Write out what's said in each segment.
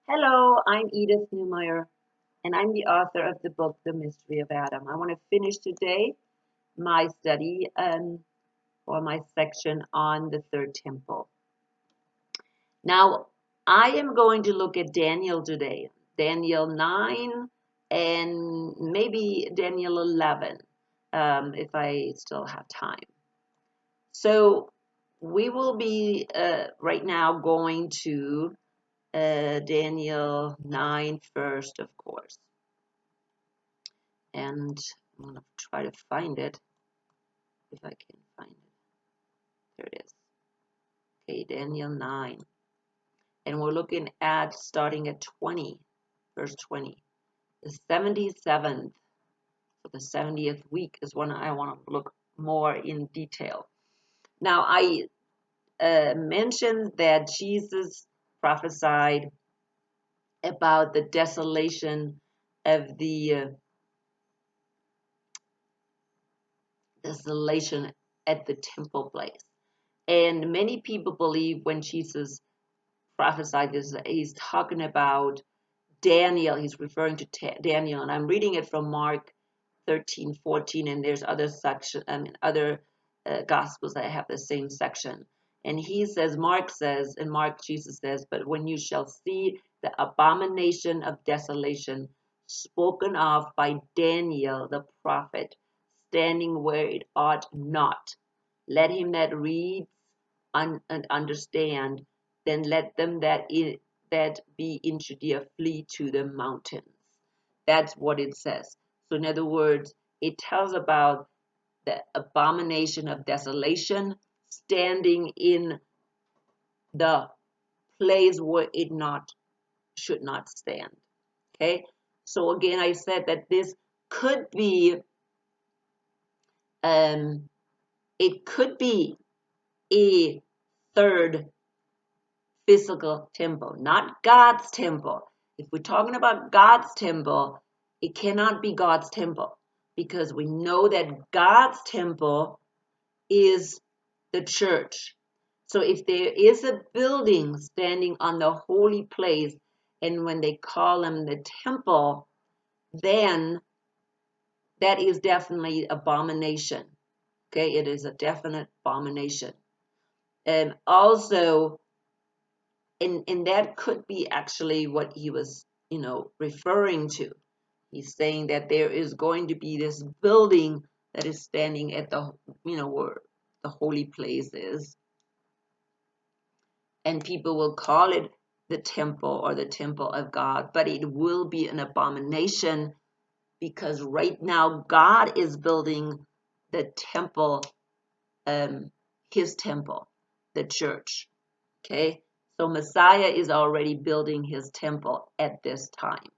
Hello, I'm Edith Newmeyer, and I'm the author of the book, The Mystery of Adam. I want to finish today my study or my section on the third temple. Now, I am going to look at Daniel today, Daniel 9 and maybe Daniel 11, if I still have time. So we will be right now going to Daniel 9 first, of course. And I'm going to try to find it, if I can find it. There it is. Okay, Daniel 9. And we're looking at starting at 20, verse 20. The 77th, so the 70th week is when I want to look more in detail. Now, I mentioned that Jesus prophesied about the desolation of the desolation at the temple place. And many people believe when Jesus prophesied this, he's talking about Daniel. He's referring to Daniel. And I'm reading it from Mark 13:14, and there's other other gospels that have the same section. And he says, Jesus says, but when you shall see the abomination of desolation spoken of by Daniel the prophet, standing where it ought not, let him that reads and understand, then let them that be in Judea flee to the mountains. That's what it says. So in other words, it tells about the abomination of desolation standing in the place where it should not stand. Okay? So again, I said that this could be it could be a third physical temple, not God's temple. If we're talking about God's temple, it cannot be God's temple because we know that God's temple is the church. So if there is a building standing on the holy place, and when they call them the temple, then that is definitely abomination. Okay, it is a definite abomination. And also, and that could be actually what he was, referring to. He's saying that there is going to be this building that is standing at the, where the holy place is. And people will call it the temple or the temple of God, but it will be an abomination because right now God is building the temple, his temple, the church. Okay, so Messiah is already building his temple at this time.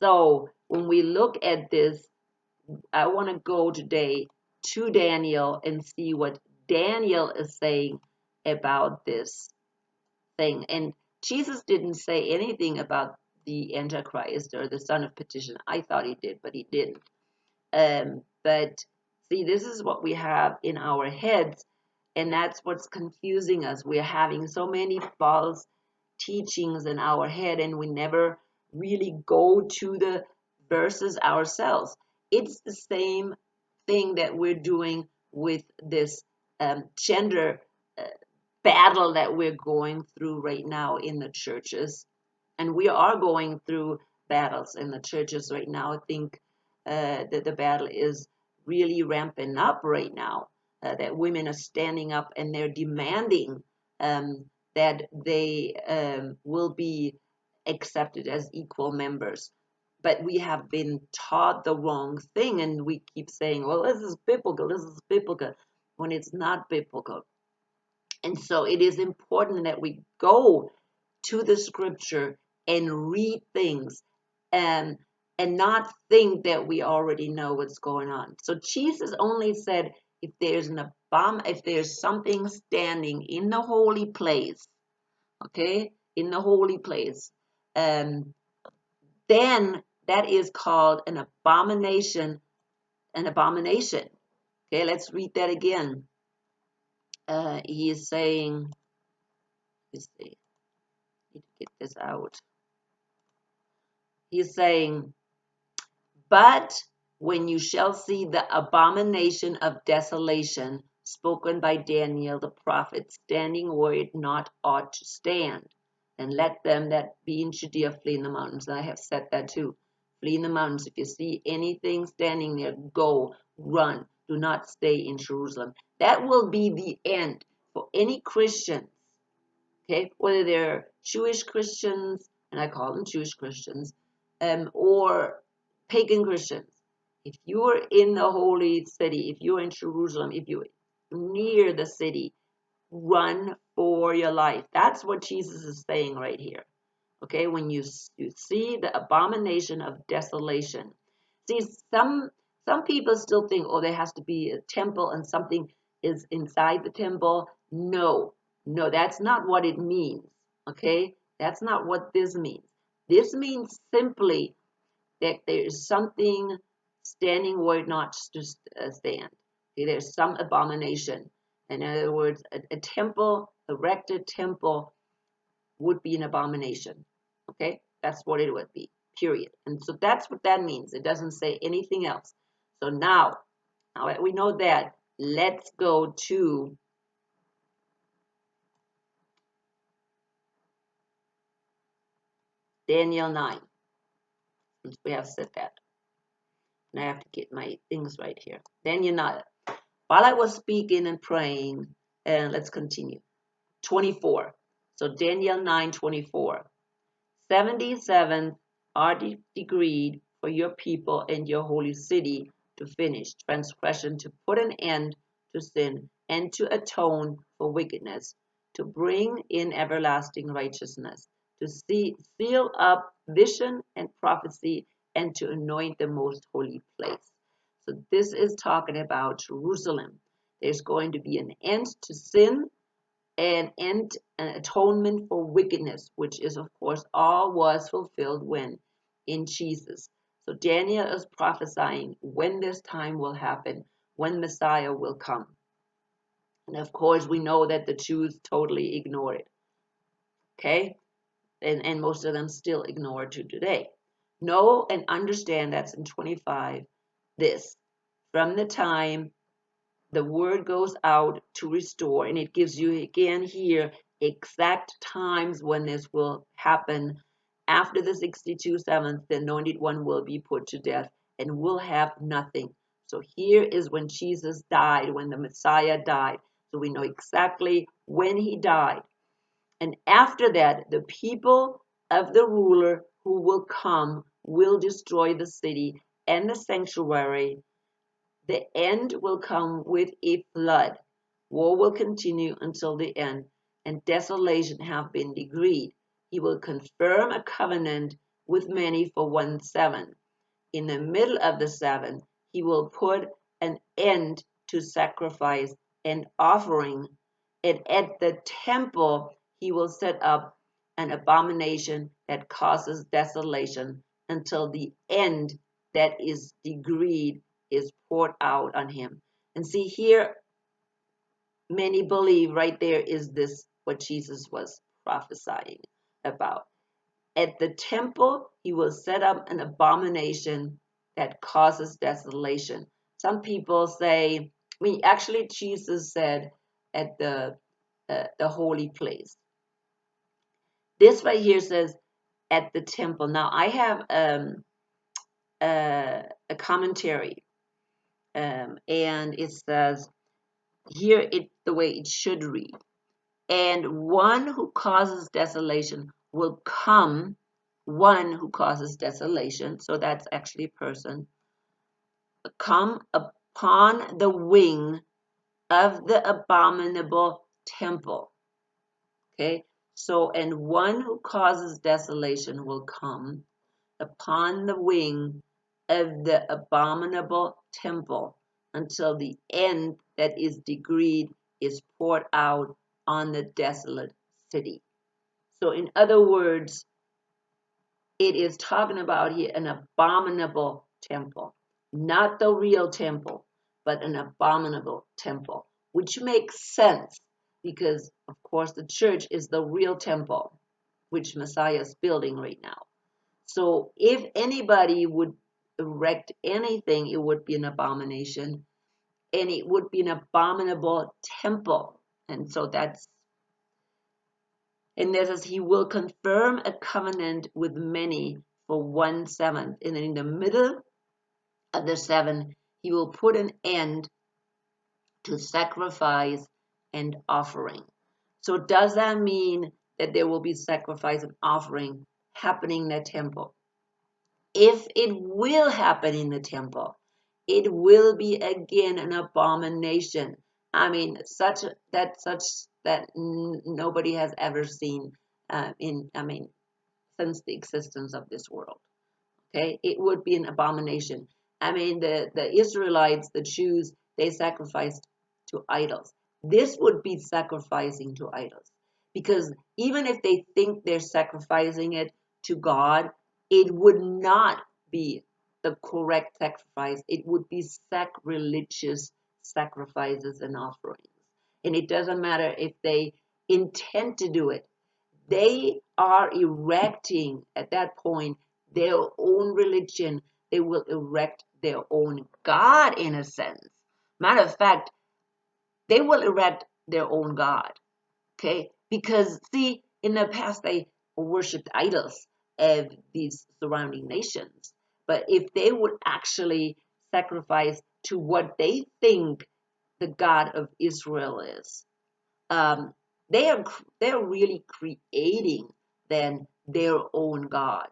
So when we look at this, I want to go today to Daniel and see what Daniel is saying about this thing. And Jesus didn't say anything about the Antichrist or the son of perdition. I thought he did, but he didn't. But see, this is what we have in our heads, and that's what's confusing us. We're having so many false teachings in our head, and we never really go to the verses ourselves. It's the same thing that we're doing with this gender battle that we're going through right now in the churches. And we are going through battles in the churches right now. I think that the battle is really ramping up right now, that women are standing up and they're demanding that they will be accepted as equal members. But we have been taught the wrong thing, and we keep saying, well, this is biblical, when it's not biblical. And so it is important that we go to the scripture and read things and not think that we already know what's going on. So Jesus only said if there's something standing in the holy place, okay, in the holy place, then that is called an abomination. Okay, let's read that again. He is saying, let's see, get is out. He's saying, but when you shall see the abomination of desolation spoken by Daniel the prophet standing where it not ought to stand, and let them that be in Judea flee in the mountains. And I have said that too. Flee in the mountains. If you see anything standing there, go, run. Do not stay in Jerusalem. That will be the end for any Christians, okay? Whether they're Jewish Christians, and I call them Jewish Christians, or pagan Christians. If you're in the holy city, if you're in Jerusalem, if you're near the city, run for your life. That's what Jesus is saying right here. Okay, when you see the abomination of desolation. See, some people still think, oh, there has to be a temple and something is inside the temple. No, that's not what it means. Okay, that's not what this means. This means simply that there is something standing where it not to stand. Okay, there's some abomination. In other words, a temple, erected temple, would be an abomination. Okay, that's what it would be, period. And so that's what that means. It doesn't say anything else. So now that we know that, let's go to Daniel 9. Since we have said that. And I have to get my things right here. Daniel 9. While I was speaking and praying, and let's continue. 24. So Daniel 9:24. 77 are decreed for your people and your holy city to finish transgression, to put an end to sin, and to atone for wickedness, to bring in everlasting righteousness, to seal up vision and prophecy, and to anoint the most holy place. So this is talking about Jerusalem. There's going to be an end to sin, an atonement for wickedness, which is, of course, all was fulfilled when in Jesus. So Daniel is prophesying when this time will happen, when Messiah will come. And of course, we know that the Jews totally ignore it. Okay? And most of them still ignore it to today. Know and understand, that's in 25, this. From the time the word goes out to restore, and it gives you again here exact times when this will happen. After the 62 sevenths, the anointed one will be put to death and will have nothing. So here is when Jesus died, when the Messiah died. So we know exactly when he died. And after that, the people of the ruler who will come will destroy the city and the sanctuary. The end will come with a flood. War will continue until the end, and desolation have been decreed. He will confirm a covenant with many for 1/7. In the middle of the 7, he will put an end to sacrifice and offering, and at the temple he will set up an abomination that causes desolation until the end that is decreed is poured out on him. And see here, many believe right there is this what Jesus was prophesying about. At the temple, he will set up an abomination that causes desolation. Some people say, actually, Jesus said at the holy place. This right here says at the temple. Now, I have a commentary, and it says here the way it should read. And one who causes desolation will come, one who causes desolation, so that's actually a person, come upon the wing of the abominable temple. Okay, so, and one who causes desolation will come upon the wing of the abominable temple until the end that is decreed is poured out on the desolate city. So in other words, it is talking about here an abominable temple, not the real temple, but an abominable temple, which makes sense because, of course, the church is the real temple. which Messiah is building right now. So if anybody would erect anything, it would be an abomination, and it would be an abominable temple. And so this is, he will confirm a covenant with many for 1/7. And then in the middle of the 7, he will put an end to sacrifice and offering. So does that mean that there will be sacrifice and offering happening in the temple? If it will happen in the temple, it will be again an abomination. I mean, such that nobody has ever seen since the existence of this world. Okay, it would be an abomination. I mean, the Israelites, the Jews, they sacrificed to idols. This would be sacrificing to idols, because even if they think they're sacrificing it to God, it would not be the correct sacrifice. It would be sacrilegious sacrifices and offerings. And it doesn't matter if they intend to do it. They are erecting at that point their own religion. They will erect their own God in a sense. Matter of fact, they will erect their own God. Okay? Because see, in the past they worshipped idols of these surrounding nations. But if they would actually sacrifice to what they think the God of Israel is, um, they're really creating then their own God,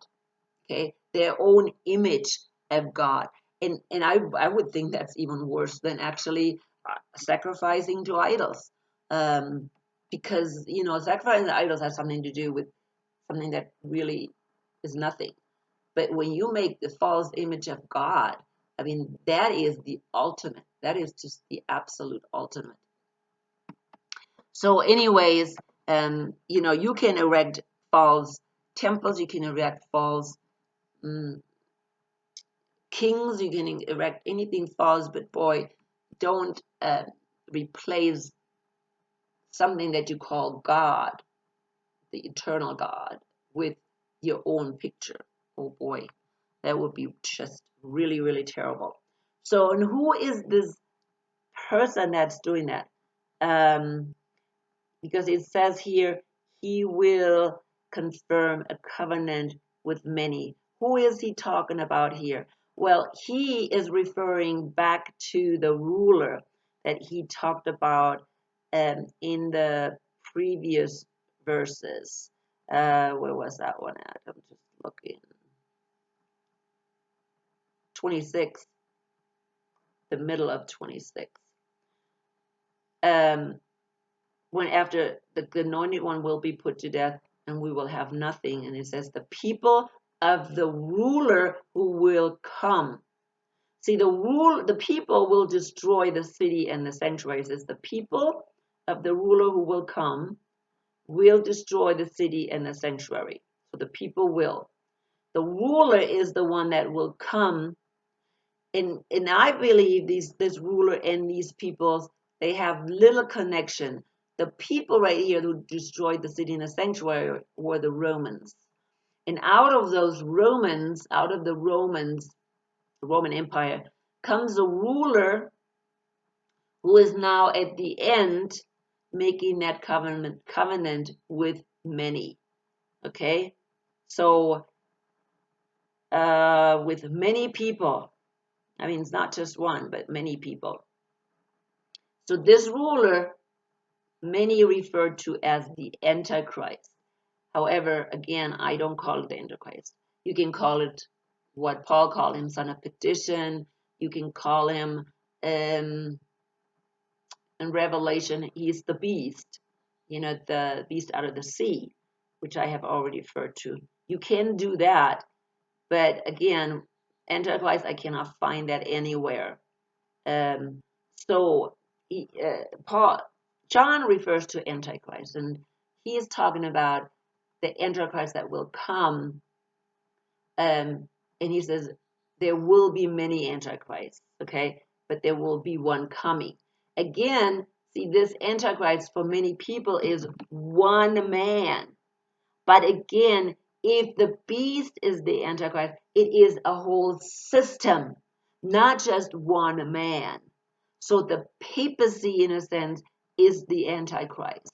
okay, their own image of God, and I would think that's even worse than actually sacrificing to idols, because sacrificing to idols has something to do with something that really is nothing. But when you make the false image of God, I mean that is the ultimate. That is just the absolute ultimate. So anyways, you can erect false temples, you can erect false kings, you can erect anything false, but boy, don't replace something that you call God, the eternal God, with your own picture. Oh boy, that would be just really, really terrible. So, and who is this person that's doing that? Because it says here, he will confirm a covenant with many. Who is he talking about here? Well, he is referring back to the ruler that he talked about in the previous verses. Where was that one at? I'm just looking. 26, the middle of 26. When after the anointed one will be put to death, and we will have nothing. And it says the people of the ruler who will come. See, the people will destroy the city and the sanctuary. It says the people of the ruler who will come will destroy the city and the sanctuary. So the people will. The ruler is the one that will come. And I believe this ruler and these peoples, they have little connection. The people right here who destroyed the city and the sanctuary were the Romans. And out of the Roman Empire, comes a ruler who is now at the end making that covenant with many. Okay? So, with many people. I mean, it's not just one, but many people. So this ruler, many refer to as the Antichrist. However, again, I don't call it the Antichrist. You can call it what Paul called him, son of perdition. You can call him, in Revelation, he's the beast, the beast out of the sea, which I have already referred to. You can do that, but again, Antichrist, I cannot find that anywhere. So John refers to Antichrist, and he is talking about the Antichrist that will come. And he says there will be many Antichrists, okay, but there will be one coming. Again, see, this Antichrist for many people is one man. But again, if the beast is the Antichrist, it is a whole system, not just one man. So the papacy, in a sense, is the Antichrist.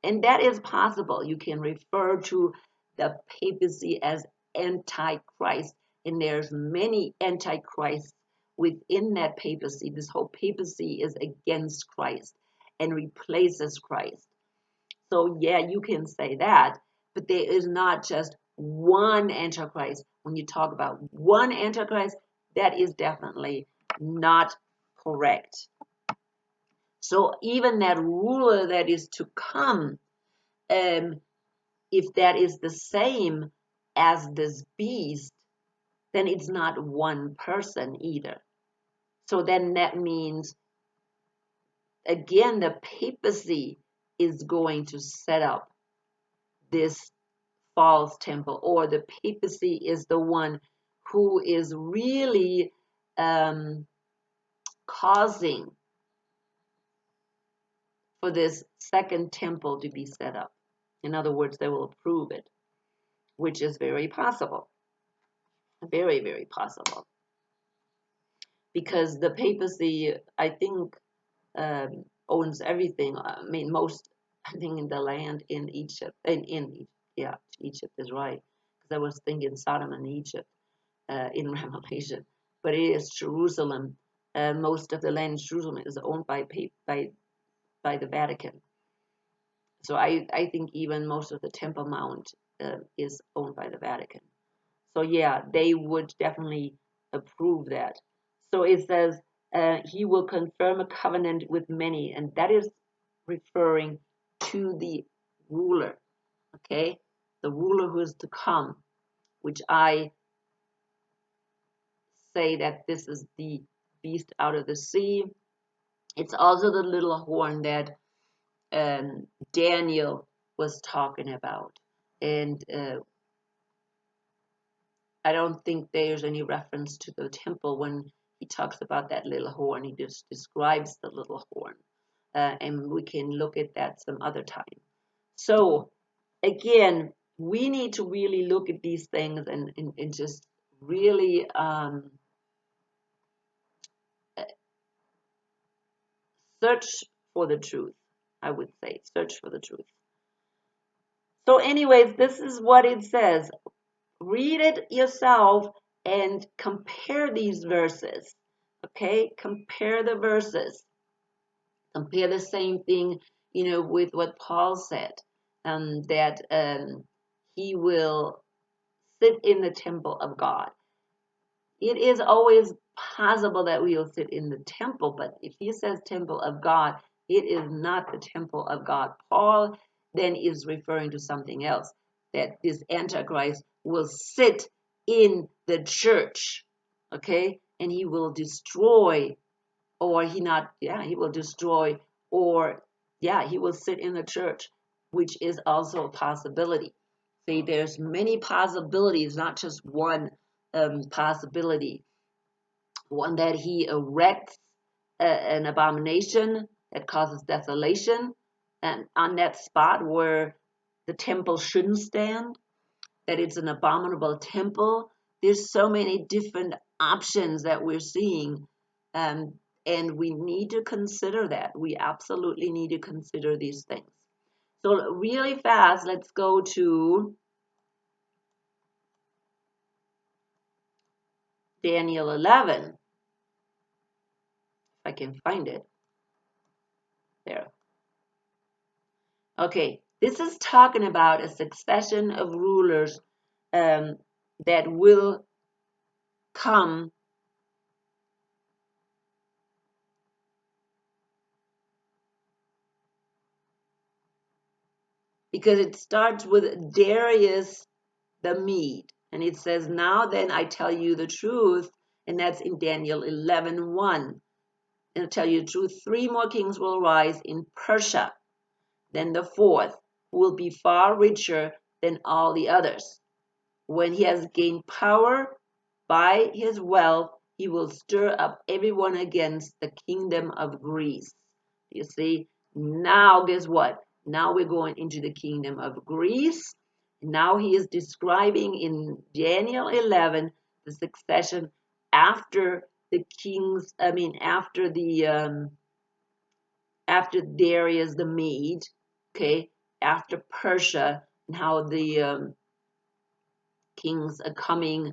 And that is possible. You can refer to the papacy as Antichrist. And there's many Antichrists within that papacy. This whole papacy is against Christ and replaces Christ. So yeah, you can say that, but there is not just one Antichrist. When you talk about one Antichrist, that is definitely not correct. So even that ruler that is to come, if that is the same as this beast, then it's not one person either. So then that means, again, the papacy is going to set up this false temple, or the papacy is the one who is really causing for this second temple to be set up. In other words, they will approve it, which is very possible. Very, very possible. Because the papacy, I think, owns everything. I mean, most, I think, in the land in Egypt. Yeah, Egypt is right. Because I was thinking Sodom and Egypt in Revelation. But it is Jerusalem. Most of the land in Jerusalem is owned by the Vatican. So I think even most of the Temple Mount is owned by the Vatican. So yeah, they would definitely approve that. So it says, he will confirm a covenant with many, and that is referring to the ruler, okay? The ruler who is to come, which I say that this is the beast out of the sea. It's also the little horn that Daniel was talking about. And I don't think there's any reference to the temple when he talks about that little horn. He just describes the little horn. And we can look at that some other time. So, again, we need to really look at these things and just really search for the truth, I would say. Search for the truth. So, anyways, this is what it says. Read it yourself and compare these verses. Okay, compare the verses. Compare the same thing, with what Paul said, that he will sit in the temple of God. It is always possible that we will sit in the temple, but if he says temple of God, it is not the temple of God. Paul then is referring to something else, that this Antichrist will sit in the church, okay? And he will destroy, or he will destroy, or he will sit in the church, which is also a possibility. See, there's many possibilities, not just one possibility. One, that he erects an abomination that causes desolation, and on that spot where the temple shouldn't stand, that it's an abominable temple. There's so many different options that we're seeing, and we need to consider that. We absolutely need to consider these things. So really fast, let's go to Daniel 11, if I can find it. There. Okay, this is talking about a succession of rulers that will come because it starts with Darius the Mede. And it says, now then I tell you the truth, and that's in Daniel 11:1. And I'll tell you the truth, 3 more kings will rise in Persia. Then the 4th will be far richer than all the others. When he has gained power by his wealth, he will stir up everyone against the kingdom of Greece. You see, now guess what? Now we're going into the kingdom of Greece. Now he is describing in Daniel 11 the succession after the kings, after Darius the Mede, okay, after Persia, and how the kings are coming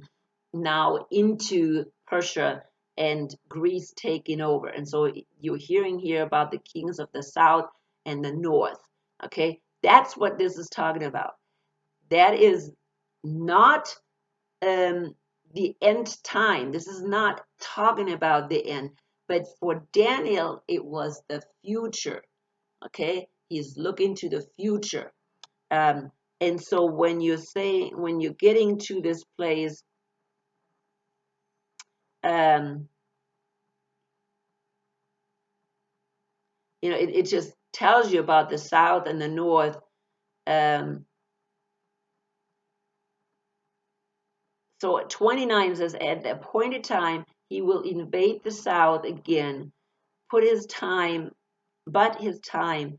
now into Persia and Greece taking over. And so you're hearing here about the kings of the south and the north. Okay, that's what this is talking about. That is not the end time. This is not talking about the end. But for Daniel, it was the future. Okay, he's looking to the future. Um, and so when you're getting to this place, um, it just tells you about the south and the north. Um, so at 29 says, at the appointed time, he will invade the south again, but his time,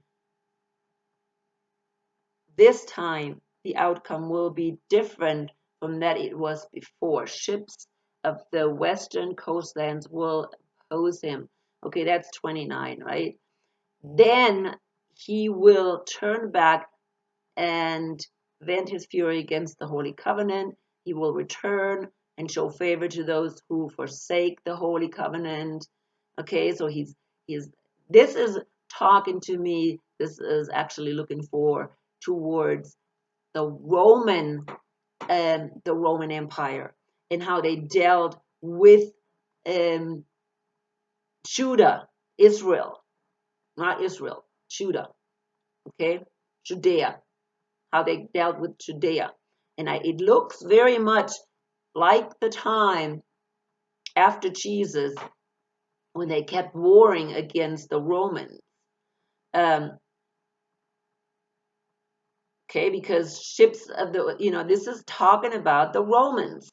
this time, the outcome will be different from that it was before. Ships of the western coastlands will oppose him. Okay, that's 29, right? Then he will turn back and vent his fury against the Holy Covenant. He will return and show favor to those who forsake the Holy Covenant. Okay, so this is talking to me. This is actually looking towards the Roman Empire and how they dealt with um, Judah, Israel, not Israel, Judah. Okay, Judea, how they dealt with Judea. And it looks very much like the time after Jesus when they kept warring against the Romans. Um, okay, because ships of this is talking about the Romans.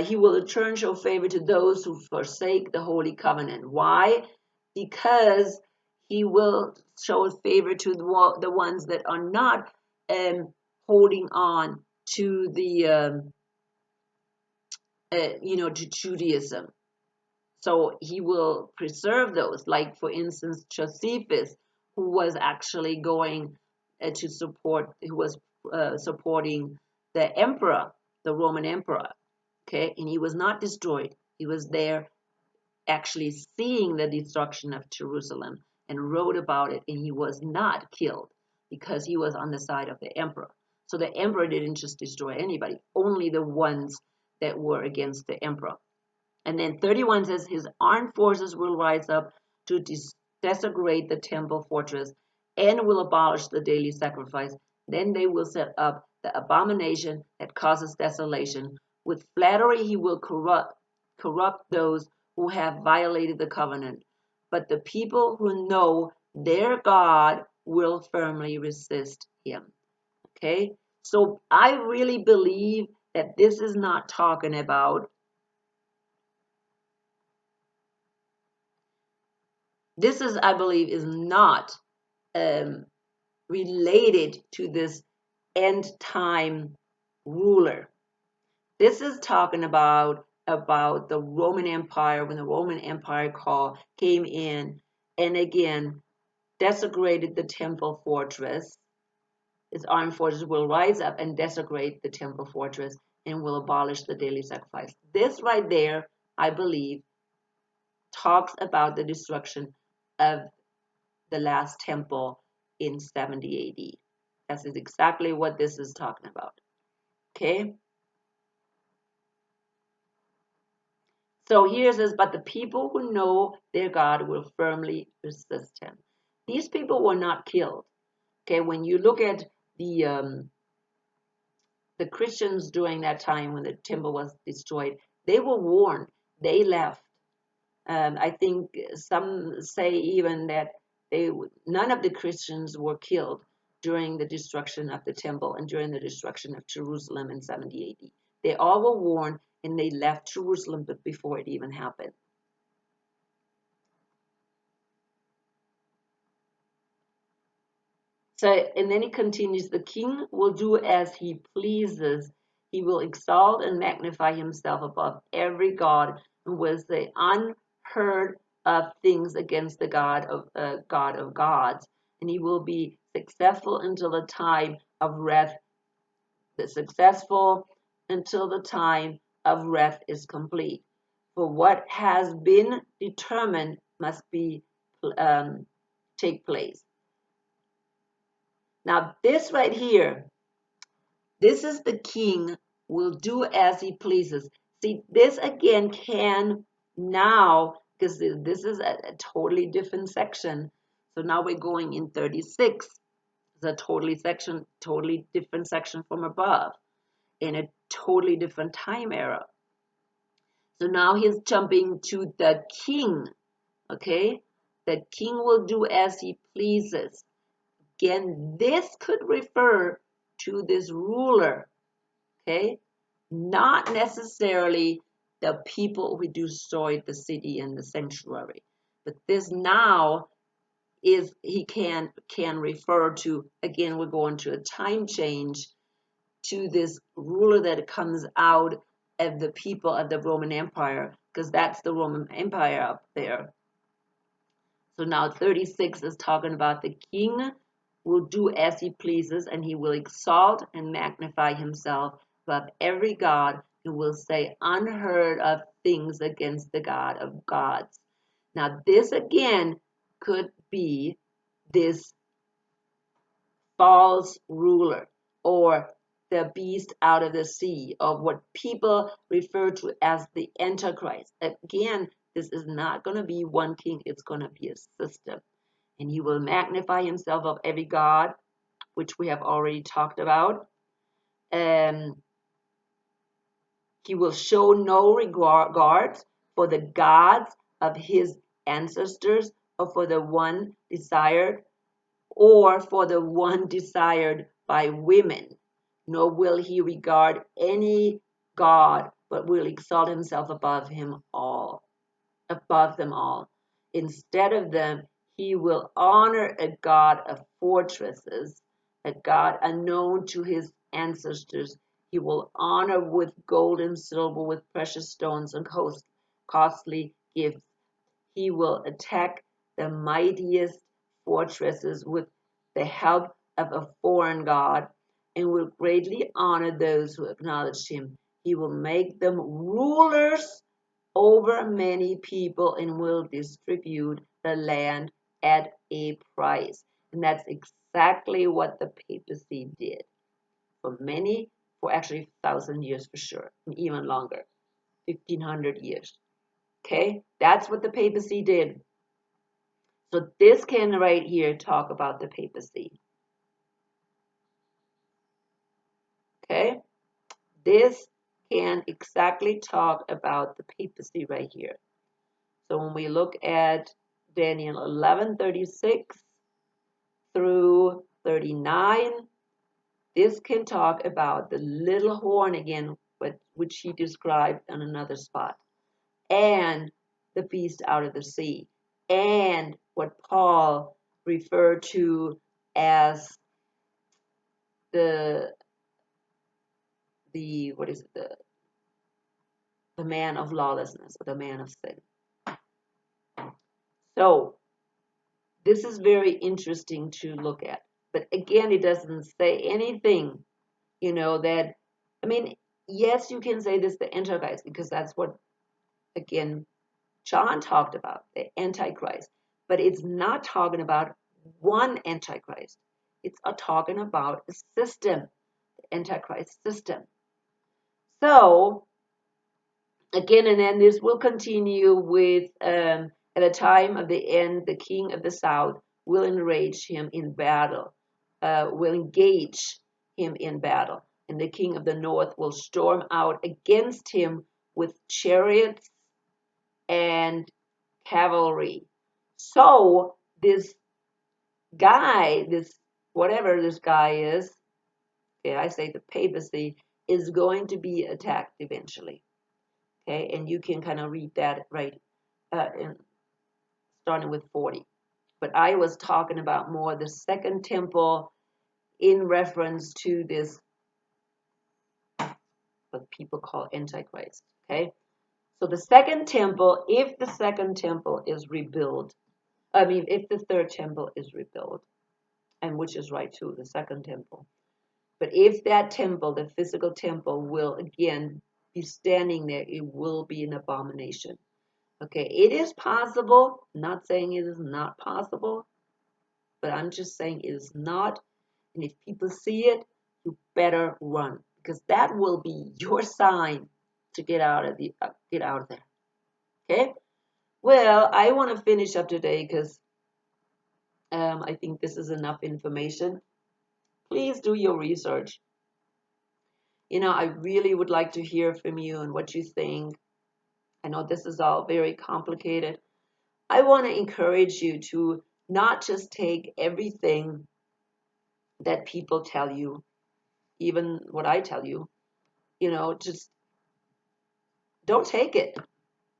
He will return, show favor to those who forsake the Holy Covenant. Why? Because he will show favor to the ones that are not holding on to to Judaism. So he will preserve those, like for instance, Josephus, who was actually going who was supporting the emperor, the Roman emperor. Okay, and he was not destroyed. He was there actually seeing the destruction of Jerusalem and wrote about it, and he was not killed because he was on the side of the emperor. So the emperor didn't just destroy anybody, only the ones that were against the emperor. And then 31 says, his armed forces will rise up to desecrate the temple fortress and will abolish the daily sacrifice. Then they will set up the abomination that causes desolation. With flattery he will corrupt those who have violated the covenant. But the people who know their God will firmly resist him. Okay? So I really believe that this is not talking about this is, I believe, is not related to this end time ruler. This is talking about the Roman Empire, when the Roman Empire came in and again desecrated the temple fortress. Its armed forces will rise up and desecrate the temple fortress and will abolish the daily sacrifice. This right there, I believe, talks about the destruction of the last temple in 70 AD. That is exactly what this is talking about. Okay? So here it says, but the people who know their God will firmly resist him. These people were not killed. Okay, when you look at the Christians during that time when the temple was destroyed, they were warned. They left. I think some say even that none of the Christians were killed during the destruction of the temple and during the destruction of Jerusalem in 70 AD. They all were warned and they left Jerusalem before it even happened. So, and then he continues, the king will do as he pleases. He will exalt and magnify himself above every god, and will say unheard of things against the God of gods. And he will be successful until the time of wrath. Successful until the time of wrath is complete. For what has been determined must be take place. Now, this right here, this is the king will do as he pleases. See, this again can now, because this is a totally different section. So now we're going in 36. It's a totally different section from above, in a totally different time era. So now he's jumping to the king, okay? The king will do as he pleases. Again, this could refer to this ruler, okay? Not necessarily the people who destroyed the city and the sanctuary, but this now is, he can refer to, again, we're going to a time change, to this ruler that comes out of the people of the Roman Empire, because that's the Roman Empire up there. So now 36 is talking about the king will do as he pleases, and he will exalt and magnify himself above every god, and will say unheard of things against the God of gods. Now this again could be this false ruler, or the beast out of the sea, of what people refer to as the Antichrist. Again, this is not going to be one king, it's going to be a system. And he will magnify himself of every god, which we have already talked about. He will show no regard for the gods of his ancestors, or for the one desired, or for the one desired by women, nor will he regard any god, but will exalt himself above them all. Instead of them, he will honor a god of fortresses, a god unknown to his ancestors. He will honor with gold and silver, with precious stones and costly gifts. He will attack the mightiest fortresses with the help of a foreign god, and will greatly honor those who acknowledge him. He will make them rulers over many people, and will distribute the land at a price. And that's exactly what the papacy did for actually 1,000 years for sure, and even longer, 1,500 years. Okay, that's what the papacy did. So this can right here talk about the papacy. Okay, this can exactly talk about the papacy right here. So when we look at Daniel 11:36 through 39, this can talk about the little horn again, which he described on another spot, and the beast out of the sea, and what Paul referred to as the what is it, the man of lawlessness, or the man of sin. So this is very interesting to look at. But again, it doesn't say anything, that, I mean, yes, you can say this, the Antichrist, because that's what, again, John talked about, the Antichrist. But it's not talking about one Antichrist. It's talking about a system, the Antichrist system. So, again, and then this will continue with, at the time of the end, the king of the south will enrage him in battle, will engage him in battle. And the king of the north will storm out against him with chariots and cavalry. So this guy, whatever this guy is, okay, I say the papacy, is going to be attacked eventually. Okay, and you can kind of read that right, starting with 40. But I was talking about more the second temple in reference to this, what people call Antichrist. Okay? So the second temple, if the second temple is rebuilt, if the third temple is rebuilt, and which is right too, the second temple. But if that temple, the physical temple, will again be standing there, it will be an abomination. Okay, it is possible. I'm not saying it is not possible, but I'm just saying it is not. And if people see it, you better run, because that will be your sign to get out of there. Okay. Well, I want to finish up today because I think this is enough information. Please do your research. I really would like to hear from you and what you think. I know this is all very complicated. I want to encourage you to not just take everything that people tell you, even what I tell you, just don't take it.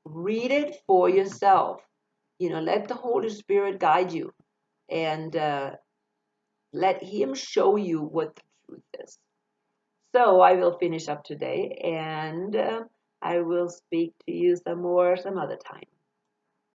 Read it for yourself. Let the Holy Spirit guide you and let Him show you what the truth is. So I will finish up today and I will speak to you some other time.